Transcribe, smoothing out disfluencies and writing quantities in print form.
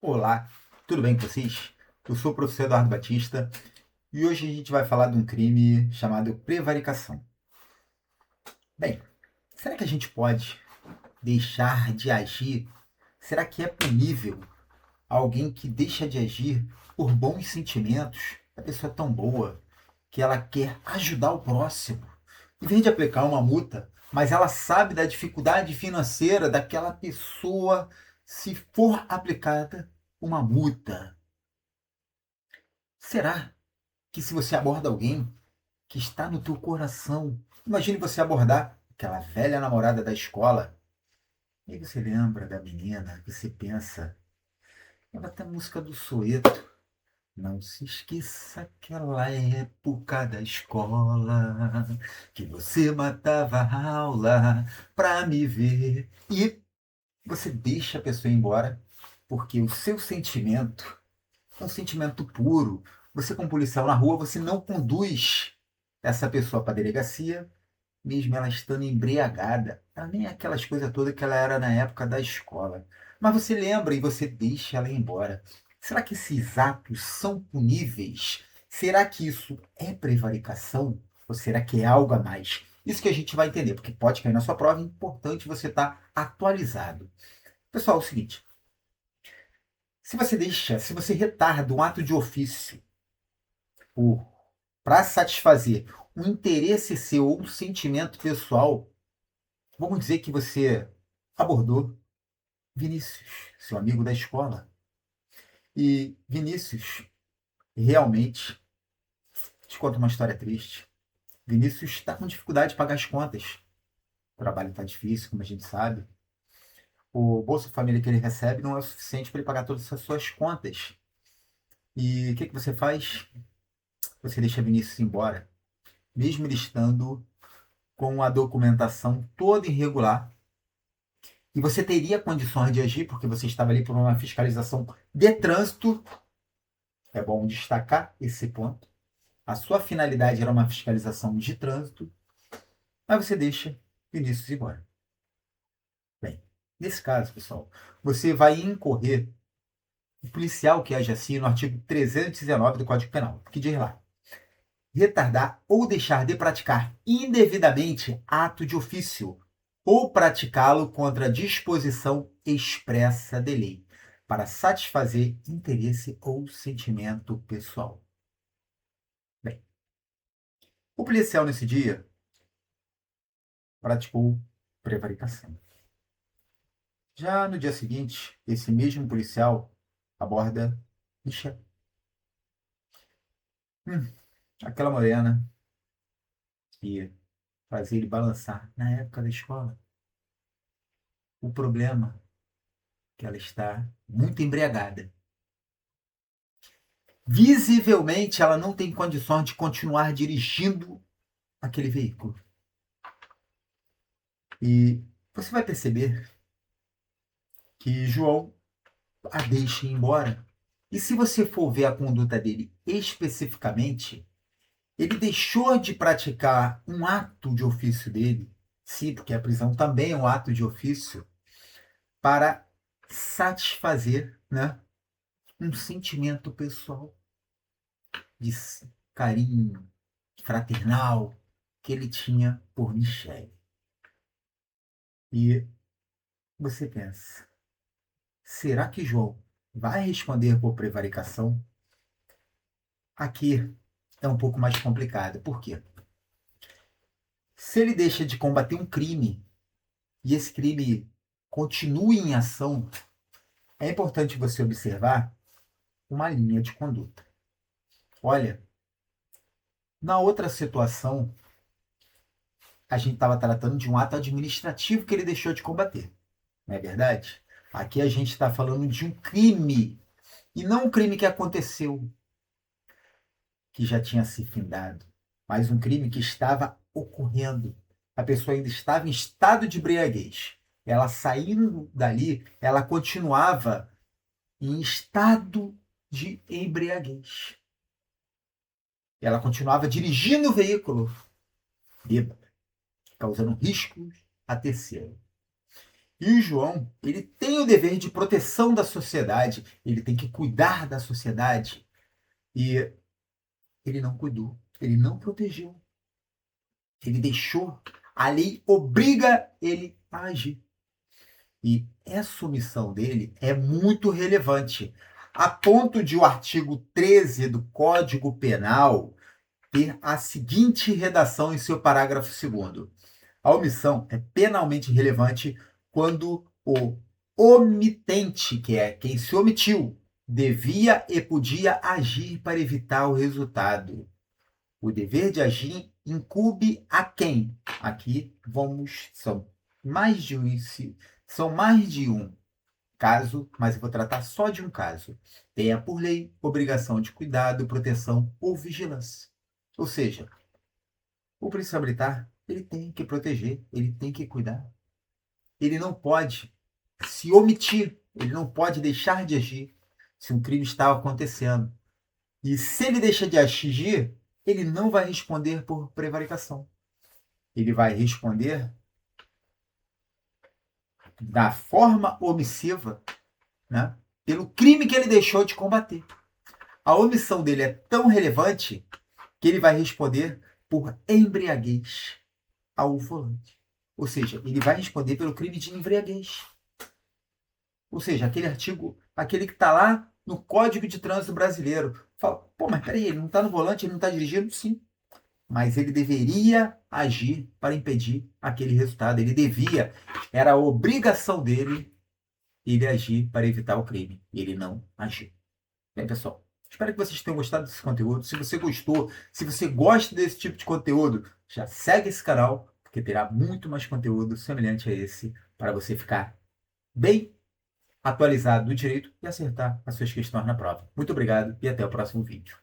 Olá, tudo bem com vocês? Eu sou o professor Eduardo Batista e hoje a gente vai falar de um crime chamado prevaricação. Bem, será que a gente pode deixar de agir? Será que é punível alguém que deixa de agir por bons sentimentos? A pessoa é tão boa que ela quer ajudar o próximo. Em vez de aplicar uma multa, mas ela sabe da dificuldade financeira daquela pessoa se for aplicada uma multa. Será que se você aborda alguém que está no teu coração, imagine você abordar aquela velha namorada da escola, e aí você lembra da menina, você pensa, ela tem a música do Soeto, não se esqueça aquela época da escola, que você matava a aula pra me ver. E você deixa a pessoa ir embora, porque o seu sentimento é um sentimento puro. Você, como policial na rua, você não conduz essa pessoa para a delegacia, mesmo ela estando embriagada. Ela nem é aquelas coisas todas que ela era na época da escola. Mas você lembra e você deixa ela ir embora. Será que esses atos são puníveis? Será que isso é prevaricação? Ou será que é algo a mais? Isso que a gente vai entender, porque pode cair na sua prova, é importante você estar atualizado. Pessoal, é o seguinte, se você retarda um ato de ofício para satisfazer um interesse seu ou um sentimento pessoal, vamos dizer que você abordou Vinícius, seu amigo da escola. E Vinícius, realmente, te conta uma história triste. Vinícius está com dificuldade de pagar as contas. O trabalho está difícil, como a gente sabe. O Bolsa Família que ele recebe não é o suficiente para ele pagar todas as suas contas. E o que você faz? Você deixa Vinícius embora, mesmo ele estando com a documentação toda irregular. E você teria condições de agir, porque você estava ali por uma fiscalização de trânsito. É bom destacar esse ponto. A sua finalidade era uma fiscalização de trânsito, mas você deixa Vinícius embora. Bem, nesse caso, pessoal, você vai incorrer o policial que age assim no artigo 319 do Código Penal, que diz lá: retardar ou deixar de praticar indevidamente ato de ofício ou praticá-lo contra a disposição expressa de lei, para satisfazer interesse ou sentimento pessoal. Bem, o policial nesse dia praticou prevaricação. Já no dia seguinte, esse mesmo policial aborda Michelle. Hum, aquela morena que fazia ele balançar na época da escola. O problema é que ela está muito embriagada. Visivelmente, ela não tem condições de continuar dirigindo aquele veículo. E você vai perceber que João a deixa ir embora. E se você for ver a conduta dele especificamente, ele deixou de praticar um ato de ofício dele, sim, porque a prisão também é um ato de ofício, para satisfazer, né, um sentimento pessoal de carinho fraternal que ele tinha por Michelle. E você pensa, será que João vai responder por prevaricação? Aqui é um pouco mais complicado. Por quê? Se ele deixa de combater um crime e esse crime continua em ação, é importante você observar uma linha de conduta. Olha, na outra situação, a gente estava tratando de um ato administrativo que ele deixou de combater, não é verdade? Aqui a gente está falando de um crime, e não um crime que aconteceu, que já tinha se findado, mas um crime que estava ocorrendo. A pessoa ainda estava em estado de embriaguez. Ela saindo dali, ela continuava em estado de embriaguez. Ela continuava dirigindo o veículo bêbada, causando riscos a terceiro. E o João, ele tem o dever de proteção da sociedade, ele tem que cuidar da sociedade. E ele não cuidou, ele não protegeu, ele deixou. A lei obriga ele a agir. E essa omissão dele é muito relevante, a ponto de o artigo 13 do Código Penal ter a seguinte redação em seu parágrafo 2º. A omissão é penalmente relevante quando o omitente, que é quem se omitiu, devia e podia agir para evitar o resultado. O dever de agir incumbe a quem? Aqui são mais de um caso, mas eu vou tratar só de um caso. Tenha por lei obrigação de cuidado, proteção ou vigilância. Ou seja, o policial militar, ele tem que proteger, ele tem que cuidar. Ele não pode se omitir, ele não pode deixar de agir se um crime está acontecendo. E se ele deixa de agir, ele não vai responder por prevaricação. Ele vai responder da forma omissiva, né, pelo crime que ele deixou de combater. A omissão dele é tão relevante que ele vai responder por embriaguez ao volante. Ou seja, ele vai responder pelo crime de embriaguez. Ou seja, aquele artigo, aquele que está lá no Código de Trânsito Brasileiro. Fala, pô, mas peraí, ele não está no volante, ele não está dirigindo? Sim. Mas ele deveria agir para impedir aquele resultado. Ele devia, era a obrigação dele, ele agir para evitar o crime. Ele não agiu. Bem, pessoal, espero que vocês tenham gostado desse conteúdo. Se você gostou, se você gosta desse tipo de conteúdo, já segue esse canal, porque terá muito mais conteúdo semelhante a esse para você ficar bem atualizado do direito e acertar as suas questões na prova. Muito obrigado e até o próximo vídeo.